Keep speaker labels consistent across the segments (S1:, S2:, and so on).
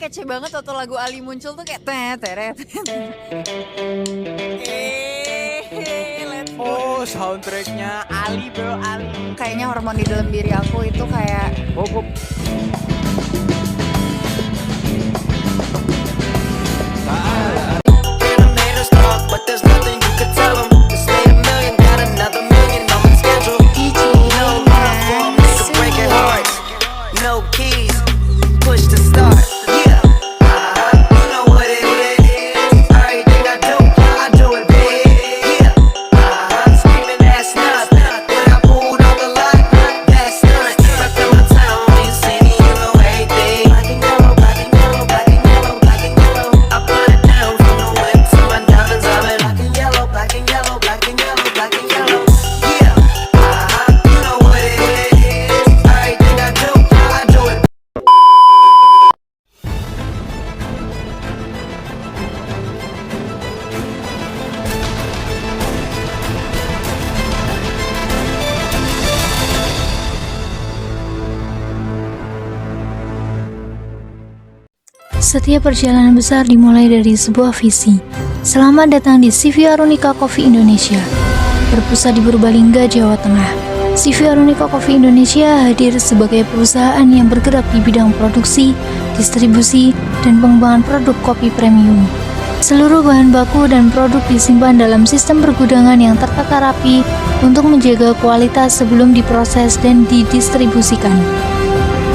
S1: kece banget waktu lagu Ali muncul tuh kayak teret. Let's go.
S2: Oh, soundtracknya Ali bro, Ali.
S1: Kayaknya hormon di dalam diri aku itu kayak
S2: Bob.
S3: Setiap perjalanan besar dimulai dari sebuah visi. Selamat datang di CV Arunika Coffee Indonesia, berpusat di Purbalingga, Jawa Tengah. CV Arunika Coffee Indonesia hadir sebagai perusahaan yang bergerak di bidang produksi, distribusi, dan pengembangan produk kopi premium. Seluruh bahan baku dan produk disimpan dalam sistem pergudangan yang tertata rapi untuk menjaga kualitas sebelum diproses dan didistribusikan.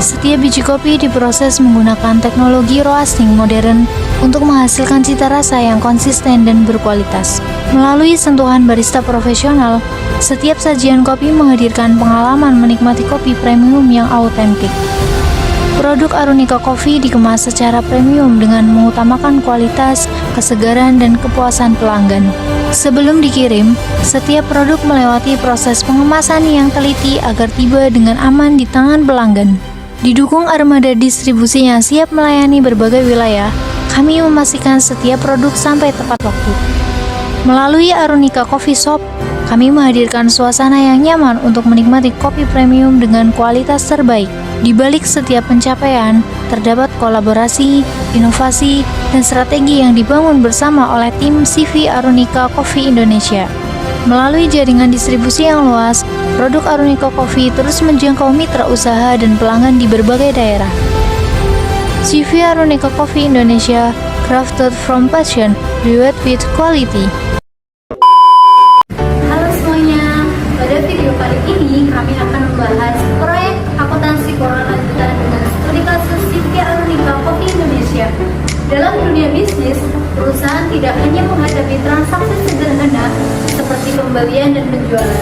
S3: Setiap biji kopi diproses menggunakan teknologi roasting modern untuk menghasilkan cita rasa yang konsisten dan berkualitas. Melalui sentuhan barista profesional, setiap sajian kopi menghadirkan pengalaman menikmati kopi premium yang autentik. Produk Arunika Coffee dikemas secara premium dengan mengutamakan kualitas, kesegaran, dan kepuasan pelanggan. Sebelum dikirim, setiap produk melewati proses pengemasan yang teliti agar tiba dengan aman di tangan pelanggan. Didukung armada distribusi yang siap melayani berbagai wilayah, kami memastikan setiap produk sampai tepat waktu. Melalui Arunika Coffee Shop, kami menghadirkan suasana yang nyaman untuk menikmati kopi premium dengan kualitas terbaik. Di balik setiap pencapaian, terdapat kolaborasi, inovasi, dan strategi yang dibangun bersama oleh tim CV Arunika Coffee Indonesia. Melalui jaringan distribusi yang luas, produk Arunika Coffee terus menjangkau mitra usaha dan pelanggan di berbagai daerah. CV Arunika Coffee Indonesia, crafted from passion, brewed with quality.
S4: Halo semuanya, pada video kali ini kami akan membahas proyek akuntansi keuangan lanjutan dengan studi kasus CV Arunika Coffee Indonesia. Dalam dunia bisnis, perusahaan tidak hanya menghadapi transaksi sederhana seperti pembelian dan penjualan.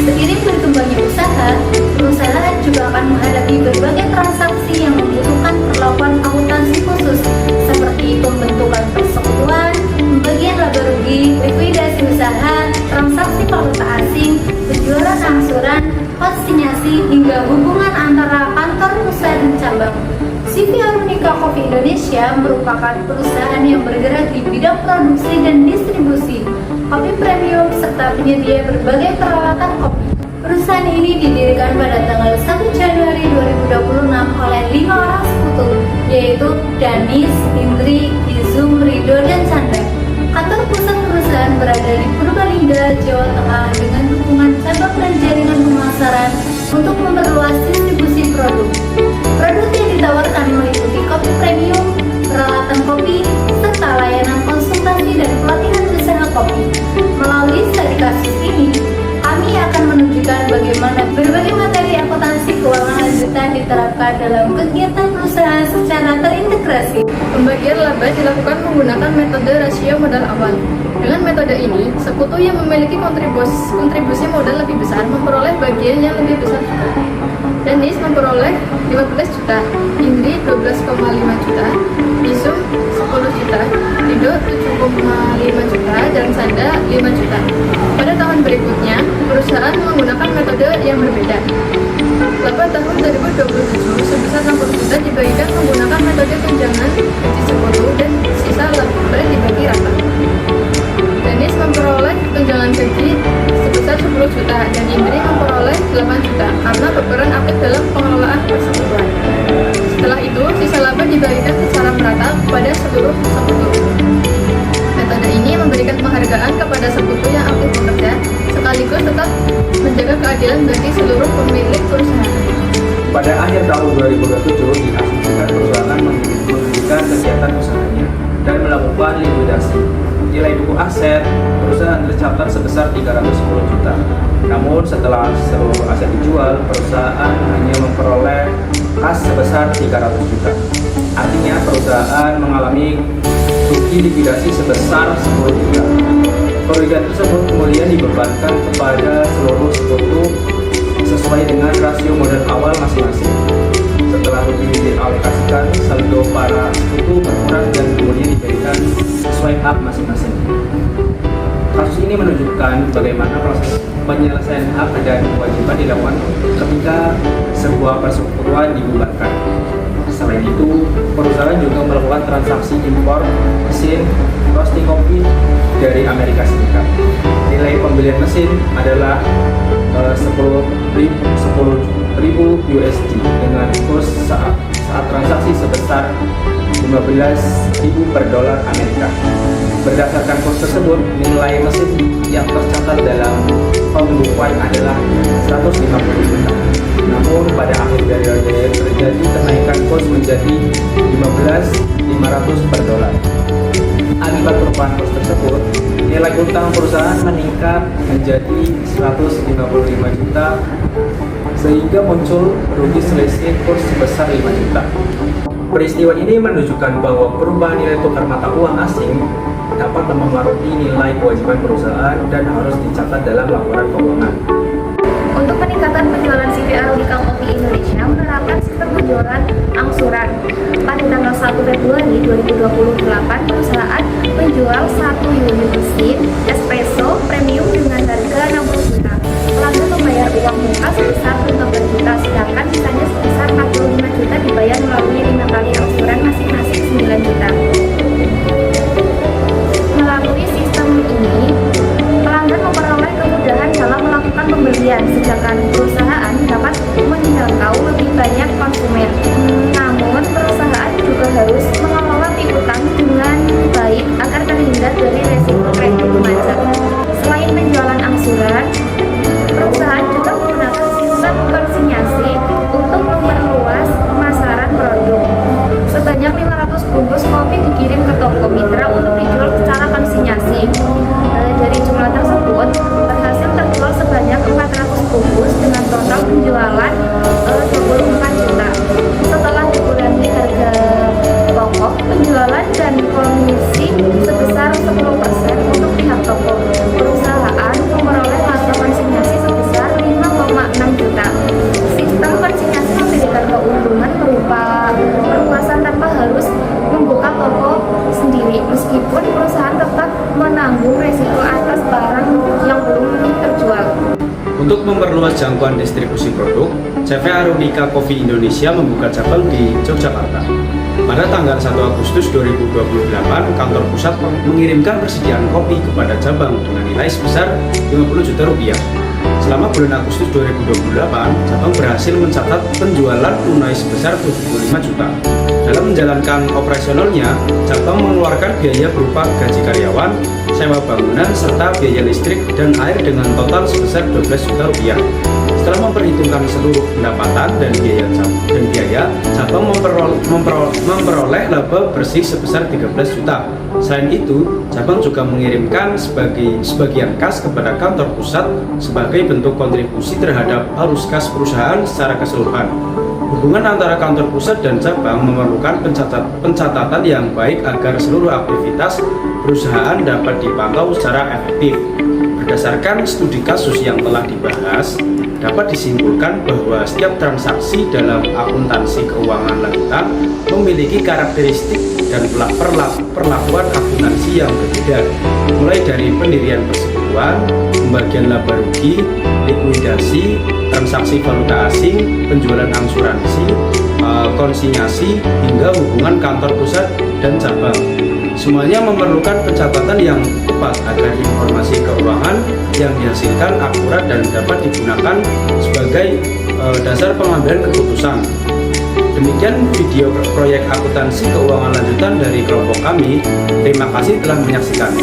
S4: Seiring berkembangnya usaha, perusahaan juga akan menghadapi berbagai transaksi yang membutuhkan perlakuan akuntansi khusus seperti pembentukan persekutuan, pembagian laba rugi, likuidasi usaha, transaksi valuta asing, penjualan angsuran, konsinyasi, hingga hubungan antara kantor pusat dan cabang. CV Arunika Coffee Indonesia merupakan perusahaan yang bergerak di bidang produksi dan distribusi kopi premium serta penyedia berbagai peralatan kopi. Perusahaan ini didirikan pada tanggal 1 Januari 2026 oleh 5 orang sekutu, yaitu Danis, Indri, Izum, Rido, dan Chandra. Kantor pusat perusahaan berada di Purbalingga, Jawa Tengah dengan dukungan cabang dan jaringan pemasaran untuk memperluas distribusi produk. Produk yang ditawarkan meliputi kopi premium, peralatan kopi, serta layanan konsultasi dan pelatihan usaha kopi. Melalui studi kasus ini, kami akan menunjukkan bagaimana berbagai materi akuntansi keuangan lanjutan diterapkan dalam kegiatan perusahaan secara terintegrasi.
S5: Pembagian laba dilakukan menggunakan metode rasio modal awal. Dengan metode ini, sekutu yang memiliki kontribusi modal lebih besar memperoleh bagian yang lebih besar juga. Danis memperoleh 15 juta, Indri 12,5 juta, Isum 10 juta, Rido 7,5 juta, dan Sanda 5 juta. Pada tahun berikutnya, perusahaan menggunakan metode yang berbeda. Laba tahun 2027 sebesar 60 juta dibagikan menggunakan metode tunjangan gaji sekutu dan sisa laba dibagi rata. Danis memperoleh tunjangan gaji sebesar 10 juta dan Indri memperoleh 8 juta karena berperan aktif dalam pengelolaan persekutuan. Setelah itu, sisa laba dibagikan secara merata penghargaan kepada sekutu yang aktif bekerja, sekaligus tetap menjaga keadilan bagi seluruh pemilik perusahaan.
S6: Pada akhir tahun 2027 diasumsikan perusahaan menghentikan kegiatan usahanya dan melakukan likuidasi. Nilai buku aset perusahaan tercatat sebesar 310 juta. Namun setelah seluruh aset dijual, perusahaan hanya memperoleh kas sebesar 300 juta. Artinya perusahaan mengalami rugi likuidasi sebesar 10 juta. Kerugian tersebut kemudian dibebankan kepada seluruh sekutu sesuai dengan rasio modal awal masing-masing. Setelah rugi dialokasikan, saldo para sekutu berkurang dan kemudian diberikan sesuai hak masing-masing. Kasus ini menunjukkan bagaimana proses penyelesaian hak dan kewajiban dilakukan ketika sebuah persekutuan dibubarkan. Selain itu, perusahaan juga melakukan transaksi impor mesin roasting kopi dari Amerika Serikat. Nilai pembelian mesin adalah 10.000 USD dengan kurs saat transaksi sebesar 15.000 per dolar Amerika. Berdasarkan kurs tersebut, nilai mesin yang tercatat dalam pembukuan adalah 150 juta. Namun pada akhir periode terjadi kenaikan kurs menjadi 15.500 per dolar. Akibat perubahan kurs tersebut, nilai utang perusahaan meningkat menjadi 155 juta sehingga muncul rugi selisih kurs sebesar 5 juta. Peristiwa ini menunjukkan bahwa perubahan nilai tukar mata uang asing dapat mempengaruhi nilai kewajiban perusahaan dan harus dicatat dalam laporan keuangan.
S4: Untuk peningkatan penjualan CV Arunika Coffee Indonesia menerapkan sistem penjualan angsuran. Pada tanggal 1 Februari 2028, perusahaan menjual 1 unit mesin espresso premium dengan harga 60 juta. Pelanggan membayar uang muka sebesar 15 juta, sedangkan sisanya sebesar 45 juta dibayar melalui 5 kali angsuran masing-masing 9 juta. Melalui sistem ini, pelanggan memperoleh kemudahan dalam melakukan pembelian, sedangkan perusahaan dapat menjangkau lebih banyak konsumen. Namun, perusahaan juga harus mengelola piutang dengan baik agar terhindar dari resiko kredit macet. Selain penjualan angsuran, perusahaan juga menggunakan sistem konsinyasi untuk memperluas pemasaran produk. Sebanyak 500 bungkus kopi dikirim ke toko mitra untuk dijual secara konsinyasi. Dari jumlah tersebut, berhasil terjual sebanyak 400 bungkus dengan total penjualan 24 juta. Setelah dikurangi harga pokok, penjualan dan komisi sebesar 10% untuk pihak toko, perusahaan memperoleh laba konsinyasi sebesar 5,6 juta. Sistem konsinyasi memberikan keuntungan berupa perluasan tanpa harus membuka toko sendiri, meskipun perusahaan tetap menanggung resiko atas barang yang belum terjual.
S6: Untuk memperluas jangkauan distribusi produk, CV Arunika Coffee Indonesia membuka cabang di Yogyakarta. Pada tanggal 1 Agustus 2028, kantor pusat mengirimkan persediaan kopi kepada cabang dengan nilai sebesar 50 juta rupiah. Selama bulan Agustus 2028, cabang berhasil mencatat penjualan tunai sebesar 75 juta. Dalam menjalankan operasionalnya, cabang mengeluarkan biaya berupa gaji karyawan, sewa bangunan, serta biaya listrik dan air dengan total sebesar 12 juta rupiah. Setelah memperhitungkan seluruh pendapatan dan biaya, cabang memperoleh laba bersih sebesar 13 juta. Selain itu, cabang juga mengirimkan sebagian kas kepada kantor pusat sebagai bentuk kontribusi terhadap arus kas perusahaan secara keseluruhan. Hubungan antara kantor pusat dan cabang memerlukan pencatatan yang baik agar seluruh aktivitas perusahaan dapat dipantau secara efektif. Berdasarkan studi kasus yang telah dibahas, dapat disimpulkan bahwa setiap transaksi dalam akuntansi keuangan lanjutan memiliki karakteristik dan perlakuan akuntansi yang berbeda, mulai dari pendirian persekutuan, pembagian laba rugi, likuidasi, transaksi valuta asing, penjualan angsuransi, konsinyasi, hingga hubungan kantor pusat dan cabang. Semuanya memerlukan pencatatan yang tepat agar informasi keuangan yang dihasilkan akurat dan dapat digunakan sebagai dasar pengambilan keputusan. Demikian video proyek akuntansi keuangan lanjutan dari kelompok kami. Terima kasih telah menyaksikan.